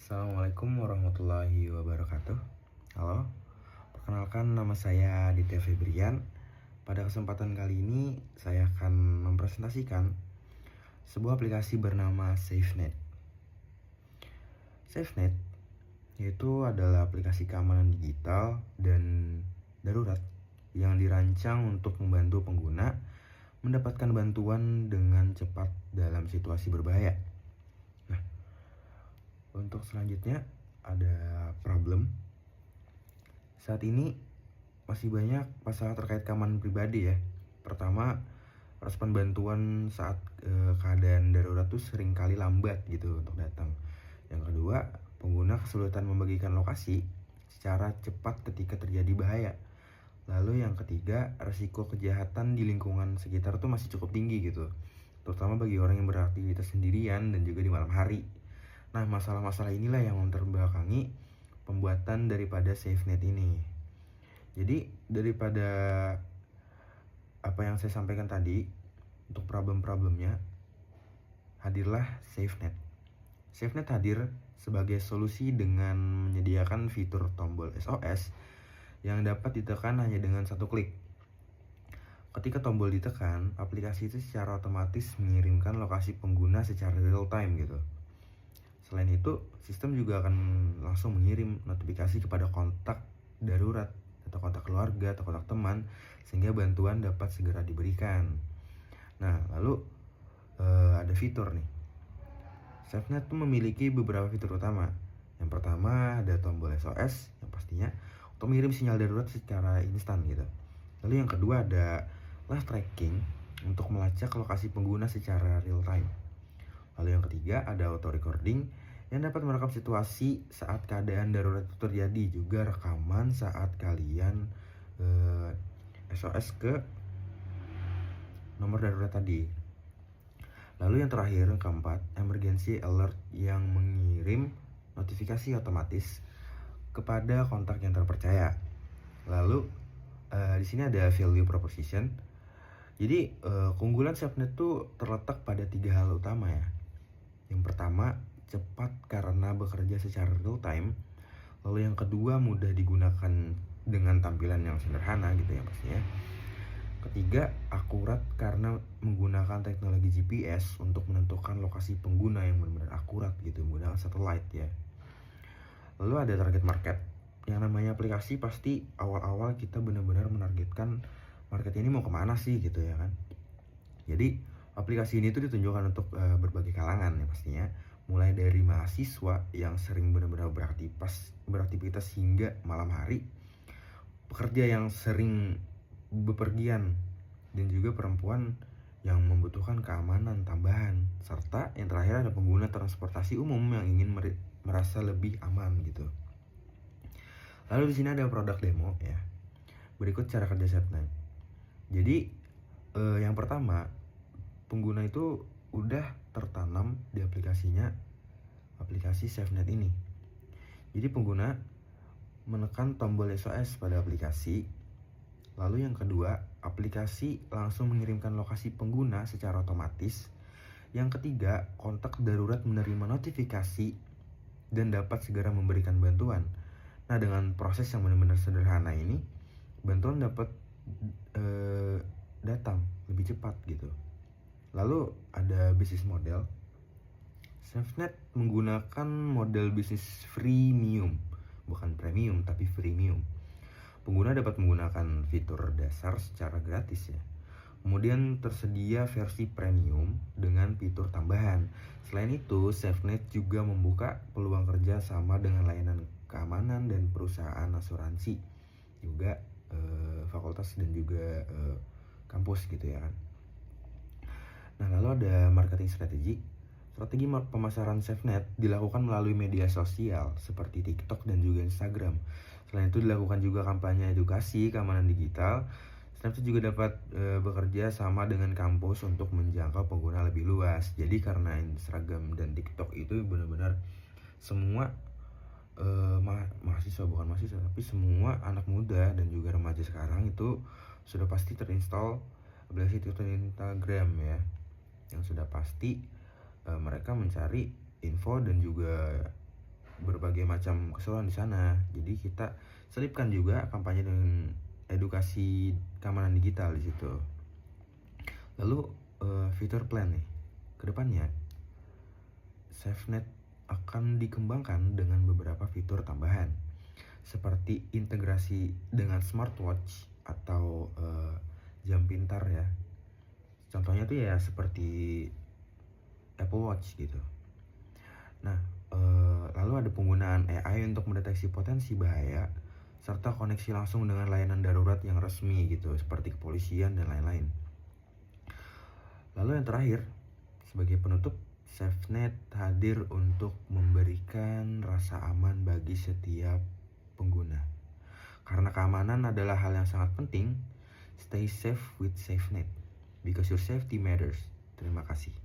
Assalamualaikum warahmatullahi wabarakatuh. Halo, perkenalkan nama saya Aditya Febrian. Pada kesempatan kali ini saya akan mempresentasikan sebuah aplikasi bernama SafeNet. SafeNet yaitu adalah aplikasi keamanan digital dan darurat yang dirancang untuk membantu pengguna mendapatkan bantuan dengan cepat dalam situasi berbahaya. Untuk selanjutnya ada problem. Saat ini masih banyak masalah terkait keamanan pribadi ya. Pertama, respon bantuan saat keadaan darurat tuh sering kali lambat gitu untuk datang. Yang kedua, pengguna kesulitan membagikan lokasi secara cepat ketika terjadi bahaya. Lalu yang ketiga, resiko kejahatan di lingkungan sekitar tuh masih cukup tinggi gitu, terutama bagi orang yang beraktivitas sendirian dan juga di malam hari. Nah, masalah-masalah inilah yang memterbelakangi pembuatan daripada SafeNet ini. Jadi, daripada apa yang saya sampaikan tadi, untuk problem-problemnya, hadirlah SafeNet. SafeNet hadir sebagai solusi dengan menyediakan fitur tombol SOS yang dapat ditekan hanya dengan satu klik. Ketika tombol ditekan, aplikasi itu secara otomatis mengirimkan lokasi pengguna secara real time gitu. Selain itu, sistem juga akan langsung mengirim notifikasi kepada kontak darurat atau kontak keluarga atau kontak teman sehingga bantuan dapat segera diberikan. Nah, lalu ada fitur nih. SafeNet tuh memiliki beberapa fitur utama. Yang pertama ada tombol SOS yang pastinya untuk mengirim sinyal darurat secara instan gitu. Lalu yang kedua ada live tracking untuk melacak lokasi pengguna secara real time. Lalu yang ketiga ada auto recording yang dapat merekam situasi saat keadaan darurat itu terjadi, juga rekaman saat kalian SOS ke nomor darurat tadi. Lalu yang terakhir, keempat, emergency alert yang mengirim notifikasi otomatis kepada kontak yang terpercaya. Lalu di sini ada value proposition. Jadi keunggulan SafeNet tuh terletak pada 3 hal utama ya. Yang pertama, cepat karena bekerja secara real time. Lalu yang kedua, mudah digunakan dengan tampilan yang sederhana gitu ya pastinya. Ketiga, akurat karena menggunakan teknologi GPS untuk menentukan lokasi pengguna yang benar-benar akurat gitu, menggunakan satelit ya. Lalu ada target market. Yang namanya aplikasi pasti awal-awal kita benar-benar menargetkan market ini mau kemana sih gitu ya kan. Jadi aplikasi ini tuh ditunjukkan untuk berbagai kalangan ya pastinya, mulai dari mahasiswa yang sering benar-benar beraktivitas hingga malam hari, pekerja yang sering bepergian, dan juga perempuan yang membutuhkan keamanan tambahan, serta yang terakhir ada pengguna transportasi umum yang ingin merasa lebih aman gitu. Lalu di sini ada produk demo ya. Berikut cara kerja SafeNet. Jadi yang pertama, pengguna itu udah tertanam di aplikasi SafeNet ini. Jadi pengguna menekan tombol SOS pada aplikasi. Lalu yang kedua, aplikasi langsung mengirimkan lokasi pengguna secara otomatis. Yang ketiga, kontak darurat menerima notifikasi dan dapat segera memberikan bantuan. Nah, dengan proses yang benar-benar sederhana ini, bantuan dapat datang lebih cepat gitu. Lalu ada bisnis model. SafeNet menggunakan model bisnis freemium, bukan premium tapi freemium. Pengguna dapat menggunakan fitur dasar secara gratis ya. Kemudian tersedia versi premium dengan fitur tambahan. Selain itu, SafeNet juga membuka peluang kerja sama dengan layanan keamanan dan perusahaan asuransi, juga fakultas dan juga kampus gitu ya kan. Nah, lalu ada marketing strategi. Strategi pemasaran SafeNet dilakukan melalui media sosial seperti TikTok dan juga Instagram. Selain itu dilakukan juga kampanye edukasi keamanan digital. SafeNet juga dapat bekerja sama dengan kampus untuk menjangkau pengguna lebih luas. Jadi karena Instagram dan TikTok itu benar-benar semua mahasiswa, bukan mahasiswa tapi semua anak muda dan juga remaja sekarang itu sudah pasti terinstall aplikasi TikTok dan Instagram ya, yang sudah pasti mereka mencari info dan juga berbagai macam keseruan di sana. Jadi kita selipkan juga kampanye dengan edukasi keamanan digital di situ. Lalu fitur plan nih, kedepannya SafeNet akan dikembangkan dengan beberapa fitur tambahan seperti integrasi dengan smartwatch atau jam pintar ya. Contohnya tuh ya seperti Apple Watch gitu. Nah, lalu ada penggunaan AI untuk mendeteksi potensi bahaya serta koneksi langsung dengan layanan darurat yang resmi gitu, seperti kepolisian dan lain-lain. Lalu yang terakhir, sebagai penutup, SafeNet hadir untuk memberikan rasa aman bagi setiap pengguna. Karena keamanan adalah hal yang sangat penting, stay safe with SafeNet because your safety matters. Terima kasih.